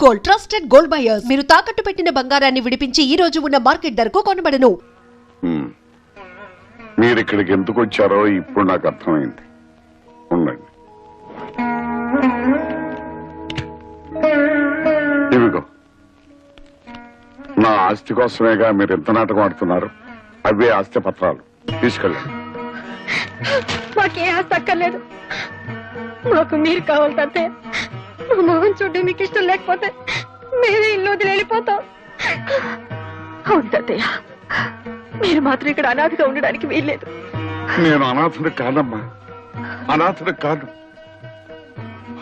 Gold, trusted gold buyers. మీరు తాకట్టు పెట్టిన బంగారాన్ని విడిపించి ఈ రోజు ఉన్న మార్కెట్ ధరకు కొనబడను. మీరు ఇక్కడికి ఎందుకు వచ్చారో ఇప్పుడు నాకు అర్థమైంది. ఉండండి, ఇవిగో నా ఆస్తి కోసమేగా మీరు ఎంత నాటకం ఆడుతున్నారు. అవే ఆస్తి పత్రాలు తీసుకెళ్ళండి. మాకే ఆస్తి అక్కర్లేదు, మాకు మీరు కావాలి తాతయ్య. మా మొహం చూడడం మీకు ఇష్టం లేకపోతే మేమే ఇల్లు వదిలి వెళ్ళిపోతాం. అవును తాతయ్య, మీరు మాత్రం ఇక్కడ అనాథగా ఉండడానికి వీల్లేదు. నేను అనాథుడు కాదమ్మా, అనాథుడు కాదు.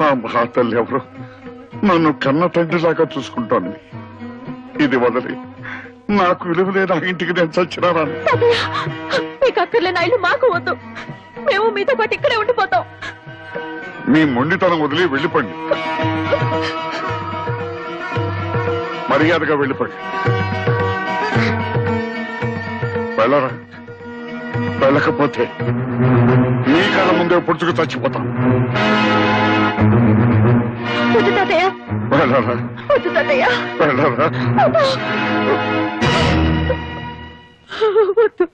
ఆ మహాతల్లి ఎవరు నన్ను కన్న తండ్రిలాగా చూసుకుంటోంది. ఇది వదిలి నాకు విలువ లేదా ఇంటికి నేను చచ్చినారా? మీకు అక్కర్లేని ఇల్లు మాకు వద్దు, మేము మీతో పాటు ఇక్కడే ఉండిపోతాం. మీ మొండితనం వదిలి వెళ్ళిపోండి, మర్యాదగా వెళ్ళిపోండి. వెళ్ళరా, వెళ్ళకపోతే మీ కళ్ళ ముందే పుడుచుకు చచ్చిపోతాం. వద్దు తాతయ్య, వెళ్ళరా, వద్దు తాతయ్య, వెళ్ళరా. వద్దు.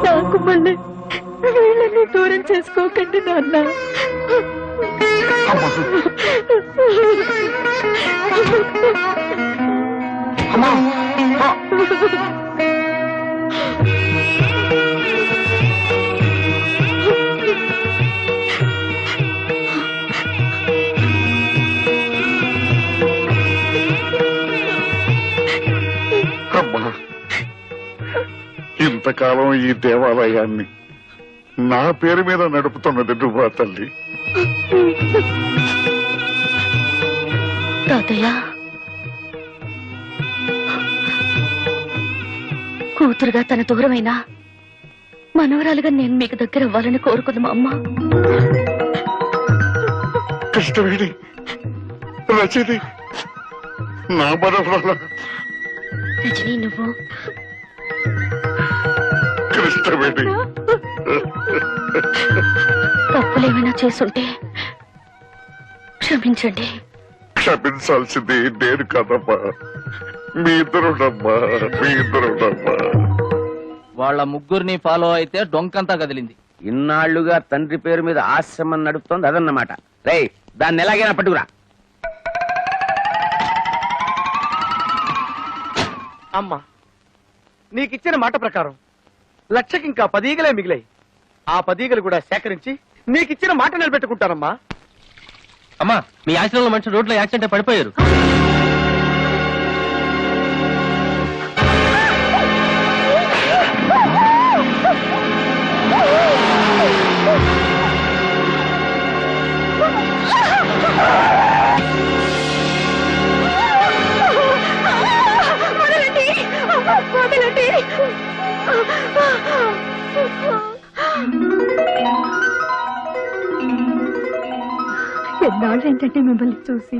నాకు మళ్ళీ వీళ్ళని దూరం చేసుకోకండి నాన్న. ఇంతకాలం ఈ దేవాలయాన్ని నా పేరు మీద నడుపుతున్నది నువ్వా తల్లి? తాతయ్య, కూతురుగా తన దూరమైనా మనవరాలుగా నేను మీకు దగ్గర అవ్వాలని కోరుకుంది మా అమ్మ. కృష్ణవేణి, రజని, నా మనవరాల రజనీ, నువ్వు కృష్ణవేణి. తప్పులేమైనా చేసుంటే క్షమించండి. క్షమించాల్సింది నేను కాదమ్మా, మీ ఇద్దరునమ్మా, మీ ఇద్దరునమ్మా. వాళ్ళ ముగ్గురిని ఫాలో అయితే డొంకంతా కదిలింది. ఇన్నాళ్లుగా తండ్రి పేరు మీద ఆశ్రమం నడుపుతోంది అదన్నమాట. రేయ్, దాన్ని ఎలాగైనా పట్టుకురా. అమ్మా, నీకిచ్చిన మాట ప్రకారం లక్షకి ఇంకా 10 ఈగలే మిగిలాయి. ఆ 10 ఈగలు కూడా సేకరించి నీకిచ్చిన మాట నిలబెట్టుకుంటానమ్మా. అమ్మా, మీ ఆశ్రమంలో మనిషి రోడ్లో యాక్సిడెంట్ పడిపోయారు. ఎన్నాళ్ళు ఏంటంటే మిమ్మల్ని చూసి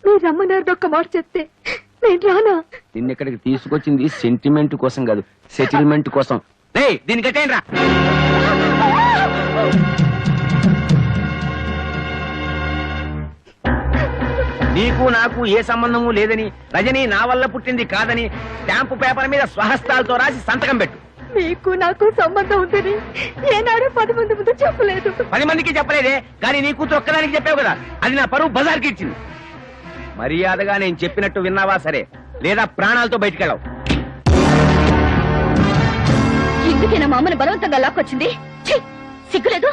మీరు రమ్మన్నారు. ఒక్క మాట చెప్తే నేను రానా? నిన్నెక్కడికి తీసుకొచ్చింది సెంటిమెంట్ కోసం కాదు, సెటిల్మెంట్ కోసం. రేయ్, దీన్ని కట్టేయండి రా. నీకు నాకు ఏ సంబంధము లేదని, రజని నా వల్ల పుట్టింది కాదని స్టాంపు పేపర్ మీద స్వహస్తాలతో రాసి సంతకం పెట్టు. మీకు నాకు సంబంధం ఉందని ఏనాడు 10 మంది ముందు చెప్పలేదు. 10 మందికి చెప్పలేదే, కానీ నీ కూతురు ఒక్కదానికి చెప్పావు కదా, అది నా పరువు బజార్కి ఇచ్చింది. మర్యాదగా నేను చెప్పినట్టు విన్నావా సరే, లేదా ప్రాణాలతో బయటికెళ్ళావు. ఎందుకైనా మా అమ్మని బలవంతంగా లాక్కొచ్చింది? సిగ్గులేదు?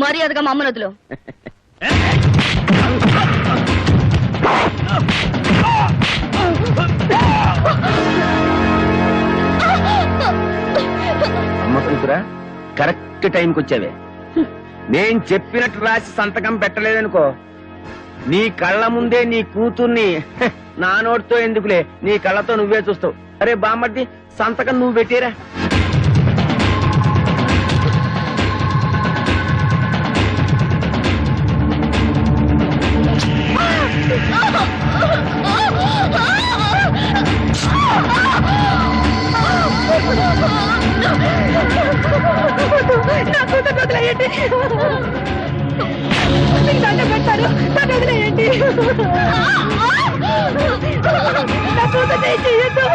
మర్యాదగా మా అమ్మను వదులు. అమ్మ కూతురా, కరెక్ట్ టైంకి వచ్చావే. నేను చెప్పినట్టు రాసి సంతకం పెట్టలేదనుకో, నీ కళ్ళ ముందే నీ కూతుర్ని నా నోటితో ఎందుకులే, నీ కళ్ళతో నువ్వే చూస్తావు. అరే బామ్మర్ది, సంతకం నువ్వు పెట్టేరా. వదిలేయండి. మీకు దండం పెడతాను, నన్ను వదిలేయండి. నా కూతుర్ని ఏం చెయ్యొద్దు.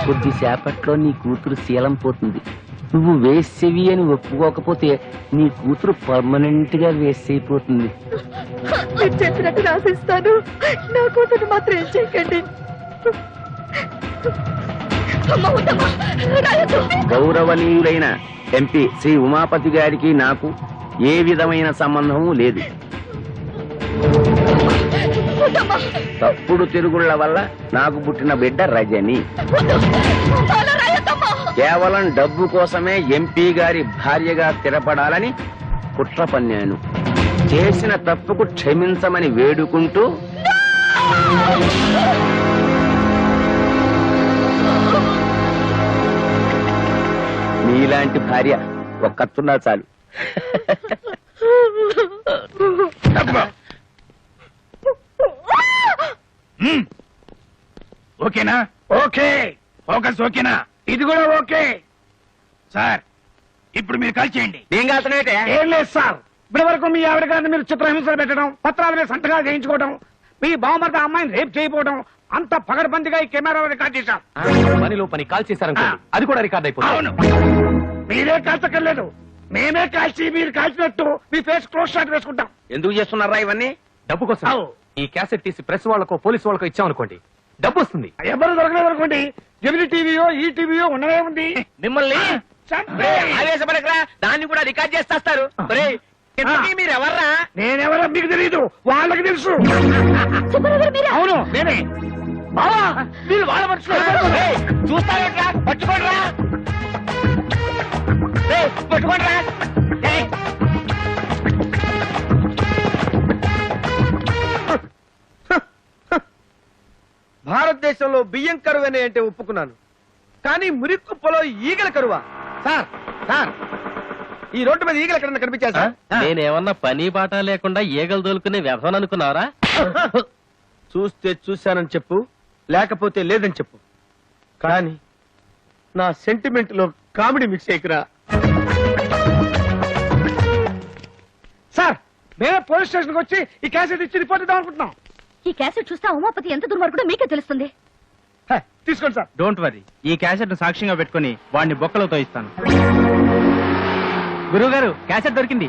కొద్దిసేపట్లో నీ కూతురు శీలం పోతుంది. నువ్వు వేసేవి అని ఒప్పుకోకపోతే నీ కూతురు పర్మనెంట్ గా వేస్ట్ అయిపోతుంది. మీరు చెప్పినట్టు రాసిస్తాను, నా కూతురు మాత్రం ఏం చేయకండి. అమ్మా, వద్దమ్మా, రాయొద్దు. గౌరవనీయులైన ఎంపీ శ్రీ ఉమాపతి గారికి నాకు ఏ విధమైన సంబంధము లేదు. వద్దమ్మా, తప్పుడు తిరుగుళ్ల వల్ల నాకు పుట్టిన బిడ్డ రజని. వద్దు. అలా రాయొద్దమ్మా. కేవలం డబ్బు కోసమే ఎంపీ గారి భార్యగా స్థిరపడాలని కుట్ర పన్నాను. చేసిన తప్పుకు క్షమించమని వేడుకుంటూ నీలాంటి భార్య ఒక్కతున్నా చాలు. ఓకేనా? ఓకే. ఫోకస్ ఓకేనా? ఇది కూడా ఓకే సార్. ఇప్పుడు మీరు కాల్ చేయండి. ఏం కాల్తనైతే ఏం లేదు సార్, ఇప్పటి వరకు మీ ఆవిడ గారిని మీరు చిత్రహింసలు పెట్టడం, పత్రాల మీద సంతకాలు చేయించుకోవడం, మీ బావమర్ద అమ్మాయిని రేప్ చేయకపోవడం అంత పగడబందిగా ఈ కెమెరాలో రికార్డ్ చేశాం. పనిలో పని కాల్ చేశారనుకోండి, అది కూడా రికార్డ్ అయిపోతుంది. అవును, మీరే కాల్చక్కర్లేదు, మేమే కాల్చి మీరు కాల్చినట్టు మీ ఫేస్ క్లోజ్ షాట్ వేసుకుంటాం. ఎందుకు చేస్తున్నారా ఇవన్నీ? డబ్బు కోసం. అవు. ఈ క్యాసెట్ తీసి ప్రెస్ వాళ్ళకో పోలీసు వాళ్ళకో ఇచ్చామనుకోండి, డబ్బు వస్తుంది. ఎవరు దొరకలేదు అనుకోండి, జమిని టీవీయో ఈ టీవీయో ఉండనే ఉంది. మిమ్మల్ని చంపే. ఆవేశపడకరా, దాన్ని కూడా రికార్డ్ చేస్తారు. మీరు ఎవర్రా? నేనెవరో మీకు తెలియదు, వాళ్ళకి తెలుసు. సుబ్బరావు మీరా? అవును, నేనే. బావా, మీరు వాళ్ళ మనుషులు. చూస్తారా? పట్టుకోండిరా, పట్టుకోండిరా. భారతదేశంలో బియ్యం కరువనే అంటే ఒప్పుకున్నాను, కానీ మురిక్కుప్పలో ఈగల కరువా? సార్ సార్, ఈ రోడ్డు మీద ఈగలు ఎక్కడన్నా కనిపించా సార్? నేనేమన్నా పని బాట లేకుండా ఈగలు దొలుకునే వ్యవసాయం అనుకున్నారా? చూస్తే చూశానని చెప్పు, లేకపోతే లేదని చెప్పు, కానీ నా సెంటిమెంట్ లో కామెడీ మిక్స్ అయ్యకురా. సార్, మేమే పోలీస్ స్టేషన్ వచ్చి ఈ క్యాసెట్ ఇచ్చి రిపోర్ట్ ఇద్దాం అనుకుంటున్నాం. ఈ క్యాసెట్ చూస్తే ఉమాపతి ఎంత దుర్మార్గుడో మీకే తెలుస్తుంది. తీసుకోండి సార్. డోంట్ వరీ, ఈ క్యాసెట్ సాక్ష్యంగా పెట్టుకుని వాడిని బొక్కలతో ఇస్తాను. గురువు గారు, క్యాసెట్ దొరికింది.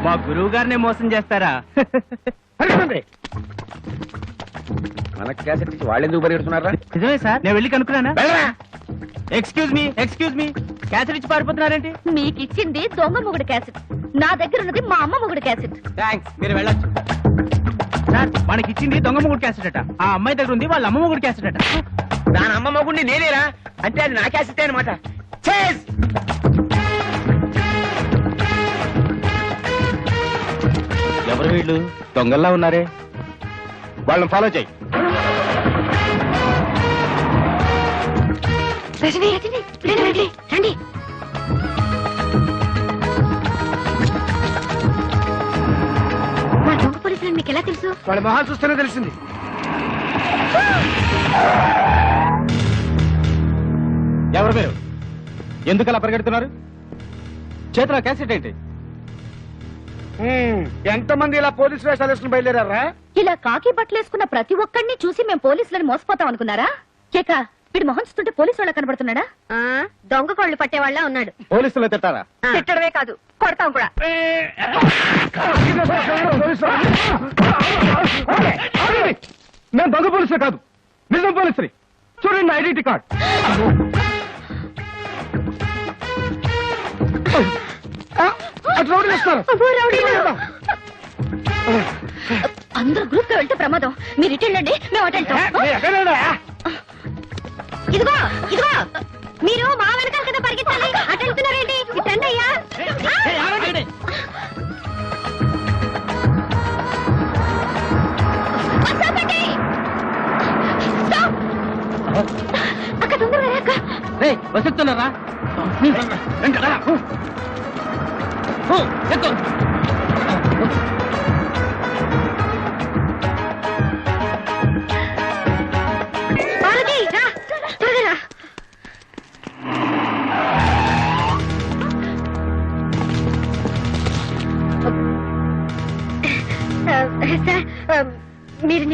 మా గురువు గారినే మోసం చేస్తారా? పరిగెత్తండి. మన క్యాసెట్ ఇచ్చి వాళ్ళెందుకు పరిగెడుతున్నారా? నిజమే సార్, నేను వెళ్ళి కనుక్కున్నానా? వెళ్ళరా? ఎక్స్క్యూజ్ మీ, క్యాసెట్ ఇచ్చి పారిపోతున్నారేంటి? మీకు ఇచ్చింది దొంగ మొగుడు క్యాసెట్, నా దగ్గర ఉన్నది మా అమ్మ మొగుడు క్యాసెట్. థ్యాంక్స్, మీరు వెళ్ళొచ్చు. సార్, మనకి ఇచ్చింది దొంగ మొగుడు క్యాసెట్ అట. ఆ అమ్మాయి దగ్గర ఉంది వాళ్ళ అమ్మ మొగుడు క్యాసెట్ అట. దాని అమ్మ మొగుడిని నేనేరా? అంటే అది నా క్యాసెట్ అనమాట. ఎవరు వీళ్ళు? దొంగల్లా ఉన్నారే. వాళ్ళని ఫాలో చేయి. రజనీ, రండి, రండి. మా దొంగ పోలీసులు మీకు ఎలా తెలుసు? వాళ్ళ మొహాలు చూస్తేనే తెలిసింది. ఎవరు మీరు? ఎందుకు అలా పరిగెడుతున్నారు? చేతిలో క్యాసెట్ ఏంటి? ఎంతమంది ఇలా పోలీసు వేషాలు వేసుకుని బయలుదేరారా? ఇలా కాకి బట్టలేసుకున్న ప్రతి ఒక్కడిని చూసి మేము పోలీసులను మోసపోతాం అనుకున్నారా? కేక, వీడు మొహం చూస్తుంటే పోలీసు వాళ్ళ కనబడుతున్నాడా? దొంగ కోళ్లు పట్టేవాళ్ళ ఉన్నాడు. పోలీసులు తిట్టారా? తిట్టడమే కాదు, కొడతాం కూడా. నేను దొంగ పోలీసులు కాదు, నిజం పోలీసుని. చూడండి ఐడెంటిటీ కార్డ్. అట్లా రౌడీలు వస్తారు. అందరూ గ్రూప్ గా వెళ్తే ప్రమాదం. మీరు ఇటు వెళ్ళండి, మేము అటు వెళ్తాం. ఇదిగో ఇదిగో, మీరు మా వెనకాల కదా పరిగెత్తాలి, అటు వెళ్తున్నారేంటి? ఇటు రండి అయ్యా. ఆపండి. Stop. అక్క, తొందరగా రా, అక్క. వస్తున్నారా? పార్వతి, రా, త్వరగా రా.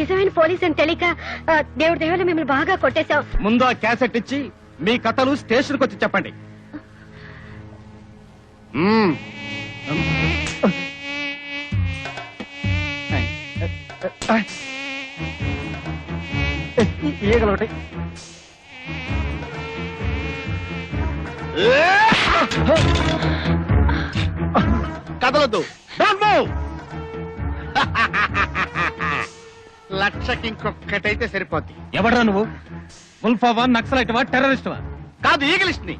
నిజమైన పోలీస్ అని తెలియక దేవుడి దేవుడు మిమ్మల్ని బాగా కొట్టేశాం. ముందు ఆ క్యాసెట్ ఇచ్చి మీ కథలు స్టేషన్కి వచ్చి చెప్పండి. ఈగలొకటి. కదలొద్దు. లక్షకి ఇంకొక్కటైతే సరిపోద్ది. ఎవడరా నువ్వు? ఉల్ఫావా, నక్సలైట్వా, టెర్రరిస్ట్వా? కాదు, ఈగలిస్ట్ ని.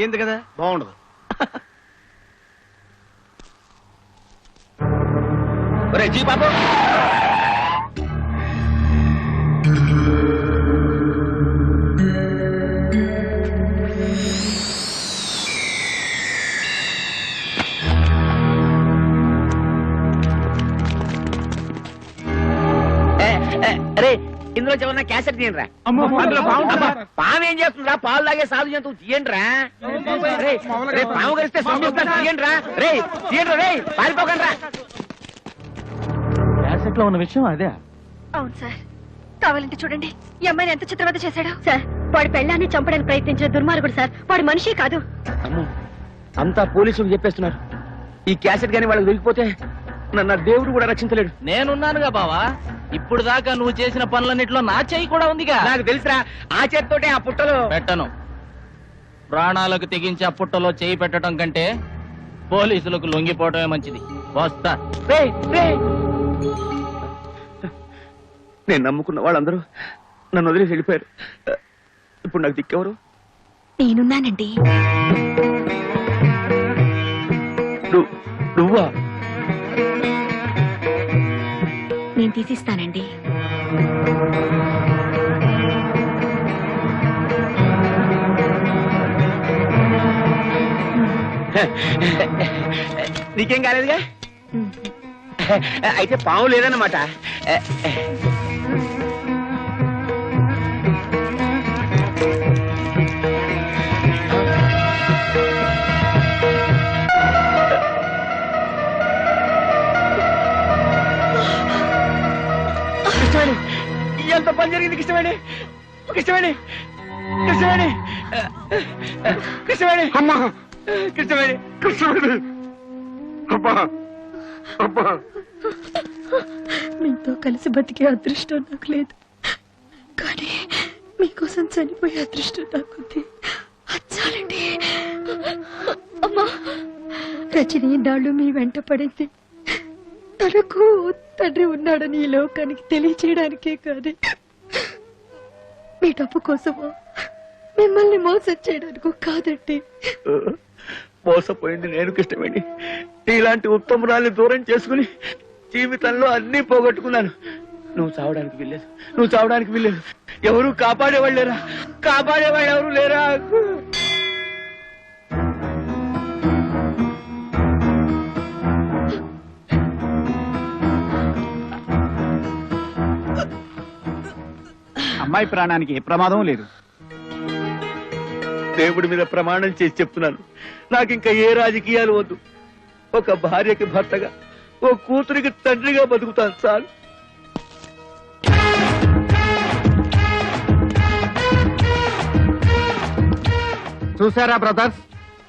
ఏంది కదా బాగుండదు. ఒరే జీ బాబు, అరే ఇందులో ఏమన్నా క్యాసెట్ తీయండిరా. పాము ఏం చేస్తుందిరా? పాలు లాగే సాధు జంతువు తీయండిరా. పాము కలిస్తే తీయండిరా. రే తీయండి, రే పారిపోకండిరా. క్యాసెట్ లో ఉన్న విషయం అదే. అవును సార్, కావాలంటే చూడండి ఈ అమ్మాయిని ఎంత చిత్రవద చేశాడు. సార్ వాడి పెళ్ళాన్ని చంపడానికి ప్రయత్నించిన దుర్మార్గుడు సార్. వాడు మనిషి కాదు. అమ్మో, అంతా పోలీసులకు చెప్పేస్తున్నారు. ఈ క్యాసెట్ గానీ వాళ్ళకి దొరికిపోతే నన్ను దేవుడు కూడా రక్షించలేడు. నేనున్నానుగా బావా. ఇప్పుడు దాకా నువ్వు చేసిన పనులన్నిట్లో నా చెయ్యి కూడా ఉందిగా. నాకు తెలుసురా, ఆ చేత్తోటే ఆ పుట్టలో పెట్టను. ప్రాణాలకు తెగించి ఆ పుట్టలో చేయి పెట్టడం కంటే పోలీసులకు లొంగిపోవటమే మంచిది. వస్తా. రేయ్, రేయ్. నేను నమ్ముకున్న వాళ్ళందరూ నన్ను వదిలేసి వెళ్ళిపోయారు. ఇప్పుడు నాకు దిక్కెవరు? నేనున్నానండి. నువ్వా? నేను తీసిస్తానండి. నీకేం కాలేదుగా? అయితే పాము లేదన్నమాట. కృష్ణవేణి, ఎంత పని జరిగింది కృష్ణవేణి? కృష్ణవేణి, కృష్ణవేణి, కృష్ణవేణి, అమ్మా, కృష్ణవేణి. కృష్ణవేణి, అబ్బా, అబ్బా. మీతో కలిసి బతికే అదృష్టం నాకు లేదు, కానీ మీకోసం చనిపోయే అదృష్టం నాకుంది. చాలండి. అమ్మా, రజని నాళ్ళు మీ వెంట పడింది తనకు తండ్రి ఉన్నాడని ఈ లోకానికి తెలియచేయడానికే కాదు, మీ డబ్బు కోసమో మిమ్మల్ని మోసం చేయడానికో కాదండి. మోసపోయింది నేను కృష్ణవేణి. ఇలాంటి ఉత్తమురాల్ని దూరం చేసుకుని జీవితంలో అన్ని పోగొట్టుకున్నాను. నువ్వు చావడానికి వీల్లేదు, నువ్వు చావడానికి వీల్లేదు. ఎవరు కాపాడేవాళ్ళు లేరా? కాపాడేవాళ్ళు ఎవరు లేరా? అమ్మాయి ప్రాణానికి ఏ ప్రమాదం లేదు. దేవుడి మీద ప్రమాణం చేసి చెప్తున్నాను, నాకింకా ఏ రాజకీయాలు వద్దు. ఒక భార్యకి భర్తగా, ఓ కూతురికి తండ్రిగా బతుకుతాను చాలు. చూసారా బ్రదర్స్,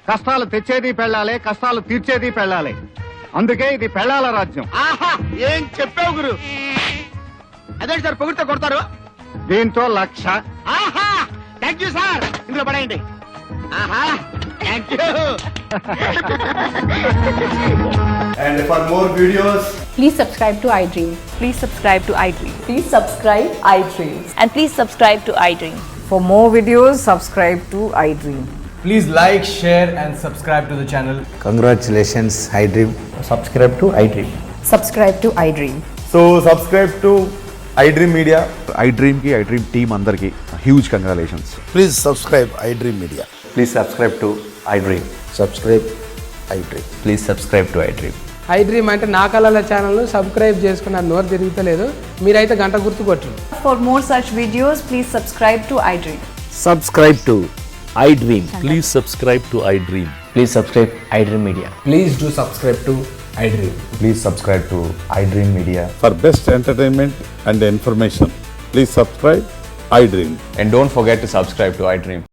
కష్టాలు తెచ్చేది పెళ్ళాలి, కష్టాలు తీర్చేది పెళ్ళాలి. అందుకే ఇది పెళ్ళాల రాజ్యం. ఆహా, ఏం చెప్పావు గురు? అదేంటి సార్ పొగిడితే కొడతారు? దీంతో 1,00,000. ఆహా, థ్యాంక్ యూ సార్. ఇందులో పడేయండి. ఆహా, thank you. And for more videos, Please subscribe to iDream. Please subscribe to iDream. Please subscribe iDream. And please subscribe to iDream. For more videos, subscribe to iDream. please like, share and subscribe to the channel. Congratulations, iDream. Subscribe to iDream. Subscribe to iDream. So subscribe to iDream Media. iDream ki iDream team andarki huge congratulations. Please subscribe iDream Media. Please subscribe to iDream. Subscribe iDream. Please subscribe to iDream. iDream అంటే నా కళల ఛానల్ను subscribe చేసుకున్న నోరు తిరుగుతలేదు. మీరైతే గంట గుర్తు కొట్టండి. For more such videos, please subscribe to iDream. Subscribe to iDream. Please subscribe to iDream. Please subscribe iDream Media. Please do subscribe to iDream. Please subscribe to iDream Media. For best entertainment and information, please subscribe iDream. And don't forget to subscribe to iDream.